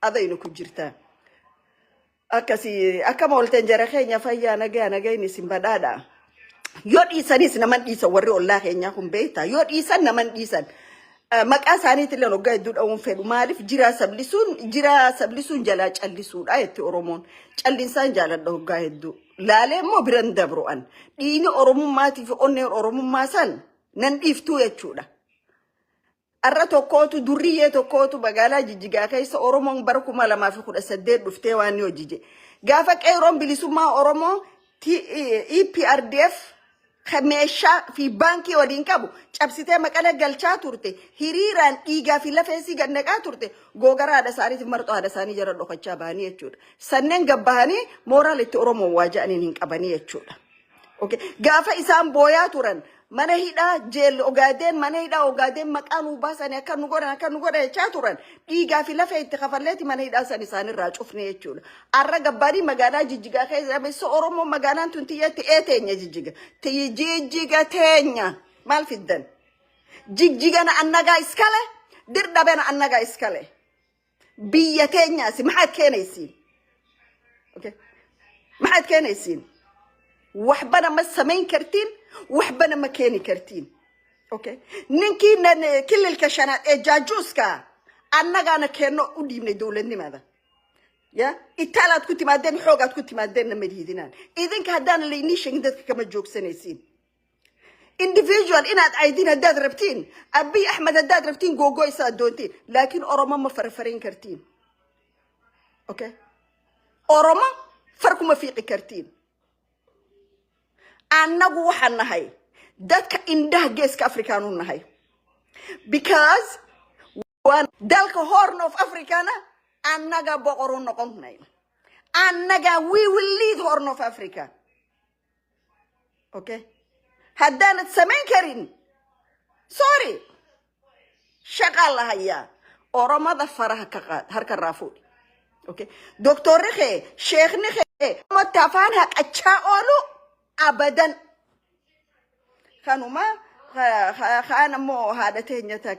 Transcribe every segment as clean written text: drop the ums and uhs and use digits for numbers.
adaynu ku jirtaa akasi akamolten jarakhenya fayya naga ni simbadada yodisanis naman disa warri Allah kenya kun beeta yodisan naman disan maqasani tilen ogaa dud awun fedu malif jira sablisun jala callisuudha yetti oromon callinsan jala ogaa heddu laale mo biran dabru'an diini oromummaati fi onne oromummasan nan diftu yechuudha arra tokkootu durriye tokkootu bagala jijjiga keessa oromon barkuma lama fi 18 dhuftee waan hojije gaafa qeyron bilisummaa oromo EPRDF khamesha fi banki wadin kabu cabsite makala galcha turte hiriran dhiiga fi lafeesi gannaqa turte gogara da saari marto hada sani jara dokacha bani yechuudha sannen gabbahani moral itti oromo waajani hin qabani yechuudha okay gaafa isaan boya turan mana hida jeel ogaden mana hida ogaden maqanu basani akkan nugoda chaturan dhiiga fi lafe itti khafaleti mana hida sani sani raacufne yechuudha arra gabbari magala jijjiga kaysa so oromo magalan tuntiyati etenya jijjiga tenya mal fiddan jijjiga na annaga iskale dirda bena annaga iskale biya tenya si maxad keenaysiin okay maxad keenaysiin waxbana ma samayn kartiin waxbana ma keeni kartiin okay ninkiina kililka shanaad ee jaajuuska annagana keeno u dhiibnay dawladnimada ya italaad ku timaadeen xoogaad ku timaadeen madhiidinaan idinka hadaan leeyni sheegin dadka kama joogsanaysiin individual inaad aydin hadaad rabtiin abi ahmed hadaad rabtiin googoysa doontiin laakiin oromo ma farfarin kartiin okay oromo farkuma fiiqi kartiin annagu waxaan nahay dadka indaha geeska afrikaanu nahay because one dalka horn of africana annaga boqoru noqonnay annaga we will lead horn of africa okay haddaan samayn karin sorry shaqal haya oromada faraha ka qaad harka raafo okay doctor rexe sheekh nexe ma tafaan haqacha olu abadan kanuma khana mo hada tenyata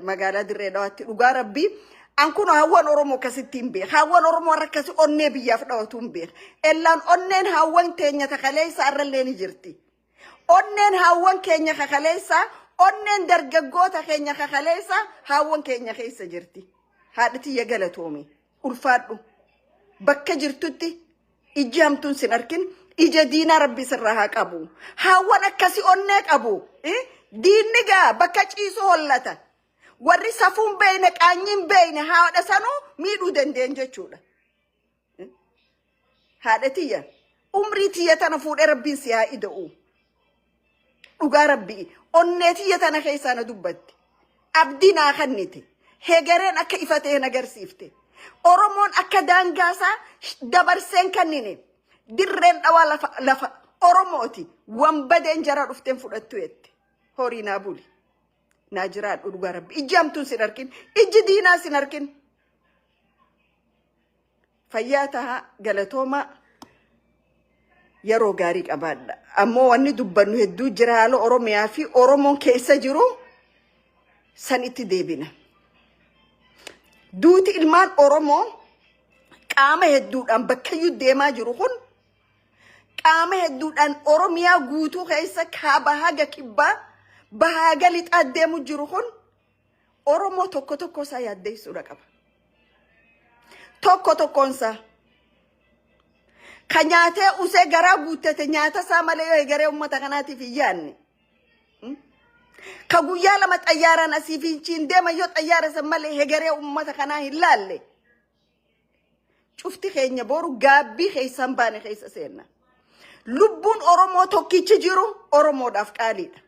magala direedawati uga rabbi ankuno hawan oromo kasitimbe hawan oromo rakasi onne biya fdawtumbe elan onnen hawan tenyata khaleysa arraleni jirti onnen hawan kenya khaleysa onnen dargagota kenya khaleysa hawan kenya kheysa jirti hadati yagalatomi ulfaadu bakka jirtutti ijamtun sinarkin ija diina rabbi sirraha qabu hawan akasi onne qabu diiniga bakka ciisu hollata warri safun beene qaanyin beene haada sanu miidhu dandeen jechuudha haadatiya umritiya tana fuudhe rabbiin si haa ida'u dhugaa rabbii onneetiya tana keessaana dubbatti abdinaa kannite hegereen akka ifatee nagarsiifte oromoon akka daangaasaa dabarseen kannine dirreen dhawa lafa oromoti wambadeen jara dhufteen fudhattu yette horina buli najira dhugaa rabbi ijamtun sinarkin ijji diina sinarkin fayyataha galatoma yaro gaarii qabaadha ammoo wanni dubbannu hedduu jira haala oromiyaa fi oromoon keessa jiru san itti deebina duuti ilmaan oromoo qaama hedduudhaan bakkayyuu deemaa jiru kun qaama hedduudhaan oromiyaa guutuu keessa kaaba haga kibbaa bahaga lixaa deemu jiru kun oromoo tokko isaa yaaddeessuudha qaba tokkoonsa ka nyaatee usee garaa guuttate nyaata isaa malee yoo egeree ummata kanaatiif hin yaanne ka guyyaa lama xayyaaraan asii fi chiin deema yoo xayyaara san malee egeree ummata kanaa hin laalle cufti keenya boru gaabbii keessan baane keessa seenna lubbuun oromoo tokkichi jiru oromoodhaaf qaaliidha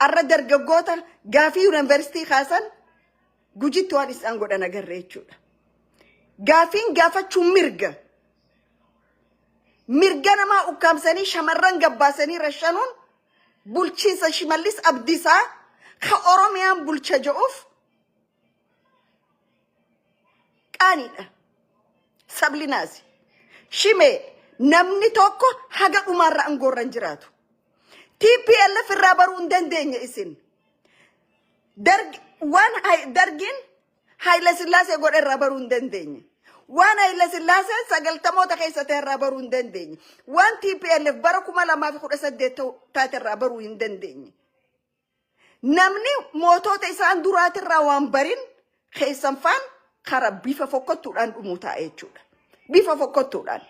arra dargaggoota gaafii university khaasan gujitti waan isaan godhan agarre jechuudha gaafiin gaafachuun mirga namaa ukkaamsanii shamarran gabbaasanii rashanuun bulchiinsa shimallis abdiisaa ka oromiyaan bulcha je'uuf qaaniidha sablinaasi shimee namni tokko haga dhumaarra angoorran jiraatu TPLF irraa baruu hin dandeenye isin dargin Haile Sillaasee godhe irraa baruu hin dandeenye. Waan Haile Sillaasee sagaltamoota keessatti irraa baruu hin dandeenye. Waan TPLF bara 2018 taate irraa baruu hin dandeenye. Namni mootota isaan duraatirraa waan barin keessan faan kara bifa fokkottuudhaan dhumuu taa'e jechuudha. Bifa fokkottuudhaan.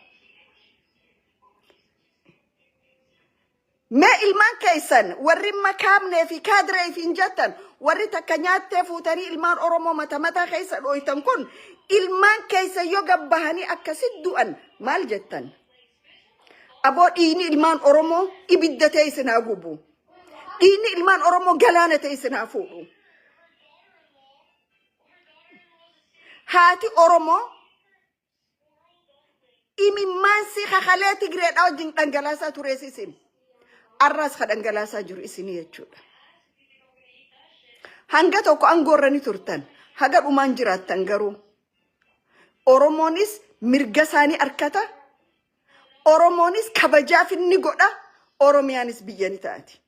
Mee ilmaan keessan warri makaamnee fi kaadiree fi injattan warri takka nyaattee fuutanii ilmaan Oromoo mataa keessa dhooytan kun ilmaan keessa yoo gabbahanii akkasit du'an maal jettan? Aboo dhiini ilmaan Oromoo ibidda ta'e isinaa gubu. Dhiini ilmaan Oromoo galaana ta'e isinaa fuudhu. Haati Oromoo imimmaan si kakalee Tigreedhaa wajjin dhangalaasaa tureessisin. Arras kadhangalaasaa jiru isinii jechuudha. Hanga tokko aangoorranii turtan, haga dhumaan jiraattan garuu Oromoonis mirga isaanii arkata, Oromoonis kabajaaf inni godha, Oromiyaanis biyya ni taati.